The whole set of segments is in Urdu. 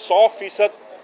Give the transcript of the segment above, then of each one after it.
100%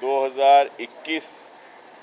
2021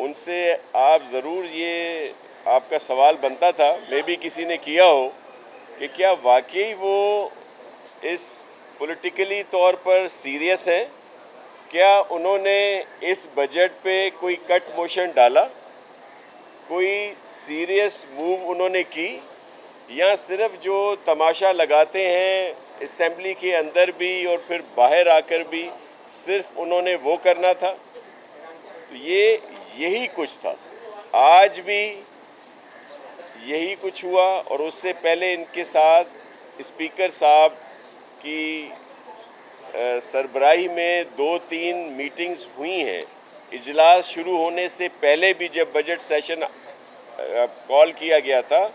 ان سے آپ ضرور یہ آپ کا سوال بنتا تھا، میں بھی کسی نے کیا ہو، کہ کیا واقعی وہ اس پولیٹیکلی طور پر سیریس ہیں؟ کیا انہوں نے اس بجٹ پہ کوئی کٹ موشن ڈالا، کوئی سیریس موو انہوں نے کی، یا صرف جو تماشا لگاتے ہیں اسمبلی کے اندر بھی اور پھر باہر آ کر بھی صرف انہوں نے وہ کرنا تھا؟ تو یہی کچھ تھا، آج بھی یہی کچھ ہوا. اور اس سے پہلے ان کے ساتھ اسپیکر صاحب کی سربراہی میں 2-3 میٹنگز ہوئی ہیں. اجلاس شروع ہونے سے پہلے بھی جب بجٹ سیشن کال کیا گیا تھا،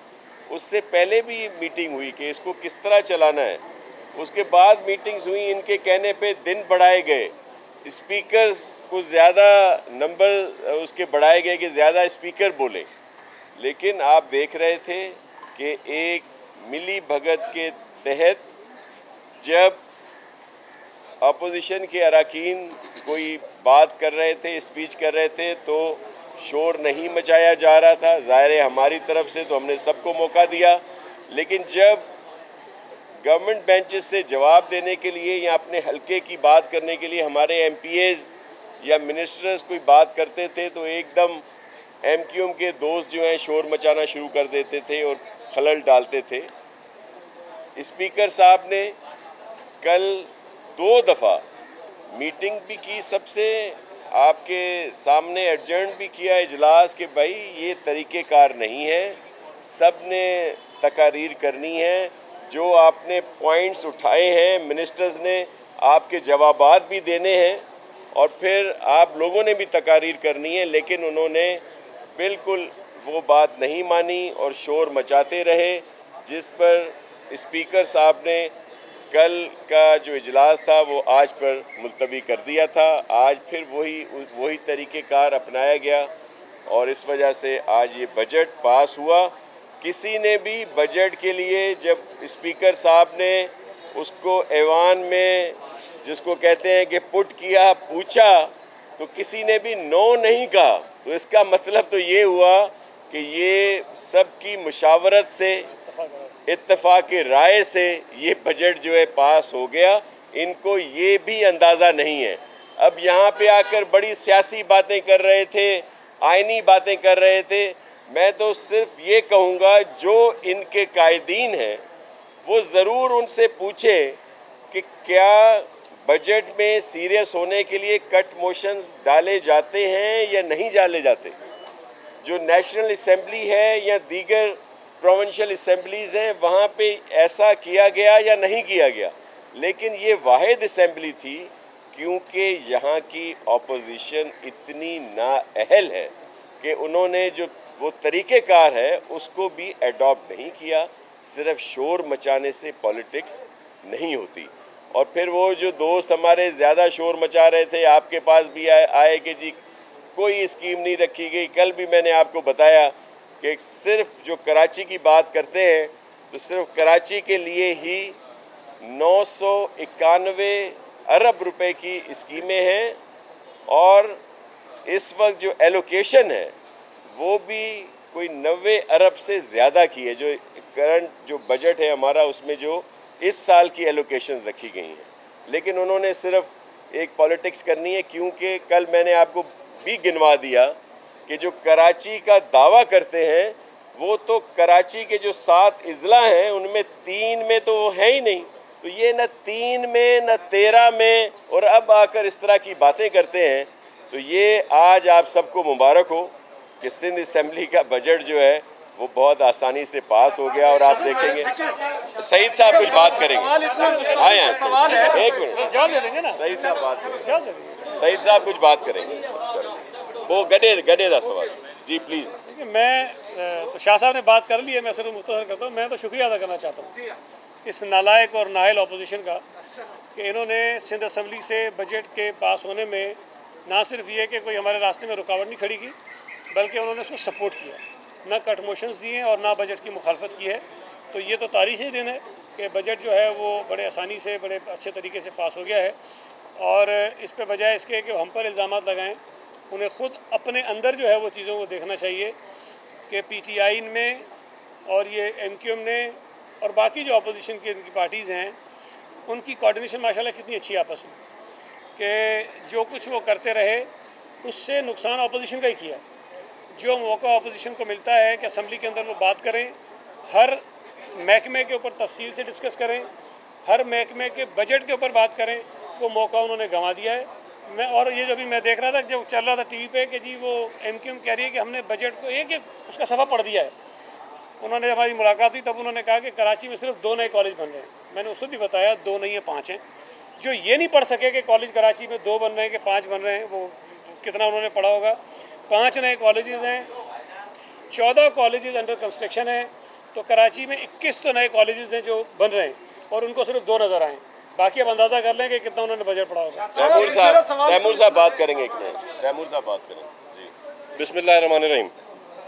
اس سے پہلے بھی میٹنگ ہوئی کہ اس کو کس طرح چلانا ہے. اس کے بعد میٹنگز ہوئی، ان کے کہنے پہ دن بڑھائے گئے، اسپیکرز کو زیادہ نمبر اس کے بڑھائے گئے کہ زیادہ اسپیکر بولیں. لیکن آپ دیکھ رہے تھے کہ ایک ملی بھگت کے تحت جب اپوزیشن کے اراکین کوئی بات کر رہے تھے، اسپیچ کر رہے تھے، تو شور نہیں مچایا جا رہا تھا. ظاہر ہے ہماری طرف سے تو ہم نے سب کو موقع دیا، لیکن جب گورنمنٹ بینچز سے جواب دینے کے لیے یا اپنے حلقے کی بات کرنے کے لیے ہمارے ایم پی ایز یا منسٹرز کوئی بات کرتے تھے تو ایک دم ایم کیو ایم کے دوست جو ہیں شور مچانا شروع کر دیتے تھے اور خلل ڈالتے تھے. اسپیکر صاحب نے کل 2 دفعہ میٹنگ بھی کی، سب سے آپ کے سامنے ایڈجرن بھی کیا اجلاس کہ بھائی یہ طریقہ کار نہیں ہے، سب نے تقاریر کرنی ہے، جو آپ نے پوائنٹس اٹھائے ہیں منسٹرز نے آپ کے جوابات بھی دینے ہیں، اور پھر آپ لوگوں نے بھی تقاریر کرنی ہے. لیکن انہوں نے بالکل وہ بات نہیں مانی اور شور مچاتے رہے، جس پر اسپیکر صاحب نے کل کا جو اجلاس تھا وہ آج پر ملتوی کر دیا تھا. آج پھر وہی طریقہ کار اپنایا گیا اور اس وجہ سے آج یہ بجٹ پاس ہوا. کسی نے بھی بجٹ کے لیے جب اسپیکر صاحب نے اس کو ایوان میں جس کو کہتے ہیں کہ پٹ کیا، پوچھا، تو کسی نے بھی نو نہیں کہا. تو اس کا مطلب تو یہ ہوا کہ یہ سب کی مشاورت سے، اتفاق رائے سے یہ بجٹ جو ہے پاس ہو گیا. ان کو یہ بھی اندازہ نہیں ہے. اب یہاں پہ آ کر بڑی سیاسی باتیں کر رہے تھے، آئینی باتیں کر رہے تھے. میں تو صرف یہ کہوں گا جو ان کے قائدین ہیں وہ ضرور ان سے پوچھیں کہ کیا بجٹ میں سیریس ہونے کے لیے کٹ موشنز ڈالے جاتے ہیں یا نہیں ڈالے جاتے. جو نیشنل اسمبلی ہے یا دیگر پروونشل اسمبلیز ہیں وہاں پہ ایسا کیا گیا یا نہیں کیا گیا. لیکن یہ واحد اسمبلی تھی کیونکہ یہاں کی اپوزیشن اتنی نااہل ہے کہ انہوں نے جو وہ طریقہ کار ہے اس کو بھی ایڈاپٹ نہیں کیا. صرف شور مچانے سے پالیٹکس نہیں ہوتی. اور پھر وہ جو دوست ہمارے زیادہ شور مچا رہے تھے آپ کے پاس بھی آئے کہ جی کوئی اسکیم نہیں رکھی گئی. کل بھی میں نے آپ کو بتایا کہ صرف جو کراچی کی بات کرتے ہیں تو صرف کراچی کے لیے ہی 991 ارب روپے کی اسکیمیں ہیں، اور اس وقت جو ایلوکیشن ہے وہ بھی کوئی 90 ارب سے زیادہ کی ہے. جو کرنٹ جو بجٹ ہے ہمارا اس میں جو اس سال کی ایلوکیشنز رکھی گئی ہیں. لیکن انہوں نے صرف ایک پالیٹکس کرنی ہے، کیونکہ کل میں نے آپ کو بھی گنوا دیا کہ جو کراچی کا دعویٰ کرتے ہیں وہ تو کراچی کے جو 7 اضلاع ہیں ان میں 3 میں تو وہ ہے ہی نہیں. تو یہ نہ 3 میں نہ 13 میں، اور اب آ کر اس طرح کی باتیں کرتے ہیں. تو یہ آج آپ سب کو مبارک ہو کہ سندھ اسمبلی کا بجٹ جو ہے وہ بہت آسانی سے پاس ہو گیا. اور آپ دیکھیں گے سعید صاحب کچھ بات کریں گے. آئے ایک منٹ، سعید صاحب بات کریں گے. سعید صاحب کچھ بات کریں گے. وہ گڈے دا سوال. جی پلیز. میں تو شاہ صاحب نے بات کر لی ہے، میں صرف مختصر کرتا ہوں. میں تو شکریہ ادا کرنا چاہتا ہوں اس نالائق اور نااہل اپوزیشن کا کہ انہوں نے سندھ اسمبلی سے بجٹ کے پاس ہونے میں نہ صرف یہ کہ کوئی ہمارے راستے میں رکاوٹ نہیں کھڑی کی، بلکہ انہوں نے اس کو سپورٹ کیا، نہ کٹ موشنز دیے اور نہ بجٹ کی مخالفت کی ہے. تو یہ تو تاریخی دن ہے کہ بجٹ جو ہے وہ بڑے آسانی سے، بڑے اچھے طریقے سے پاس ہو گیا ہے. اور اس پہ بجائے اس کے کہ ہم پر الزامات لگائیں انہیں خود اپنے اندر جو ہے وہ چیزوں کو دیکھنا چاہیے کہ پی ٹی آئی میں اور یہ ایم کیو ایم نے اور باقی جو اپوزیشن کی پارٹیز ہیں ان کی کوارڈینیشن ماشاءاللہ کتنی اچھی آپس میں، کہ جو کچھ وہ کرتے رہے اس سے نقصان اپوزیشن کا ہی کیا۔ جو موقع اپوزیشن کو ملتا ہے کہ اسمبلی کے اندر وہ بات کریں، ہر محکمے کے اوپر تفصیل سے ڈسکس کریں، ہر محکمے کے بجٹ کے اوپر بات کریں، وہ موقع انہوں نے گنوا دیا ہے۔ میں اور یہ جو ابھی میں دیکھ رہا تھا جو چل رہا تھا ٹی وی پہ کہ جی وہ ایم کیو ایم کہہ رہی ہے کہ ہم نے بجٹ کو ایک اس کا صفحہ پڑھ دیا ہے۔ انہوں نے ہماری ملاقات ہوئی تب انہوں نے کہا کہ کراچی میں صرف 2 نئے کالج بن رہے ہیں۔ میں نے اس کو بھی بتایا 2 نہیں ہیں 5 ہیں۔ جو یہ نہیں پڑھ سکے کہ کالج کراچی میں 2 بن رہے ہیں کہ 5 بن رہے ہیں، وہ کتنا انہوں نے پڑھا ہوگا۔ 5 نئے کالجز ہیں، 14 کالجز انڈر کنسٹرکشن ہیں، تو کراچی میں 21 تو نئے کالجز ہیں جو بن رہے ہیں اور ان کو صرف 2 نظر آئیں۔ باقی اب اندازہ کر لیں کہ کتنا انہوں نے بجٹ پڑھا ہوگا۔ تیمور صاحب بات کریں گے ایک منٹ، تیمور صاحب بات کریں جی۔ بسم اللہ الرحمن الرحیم۔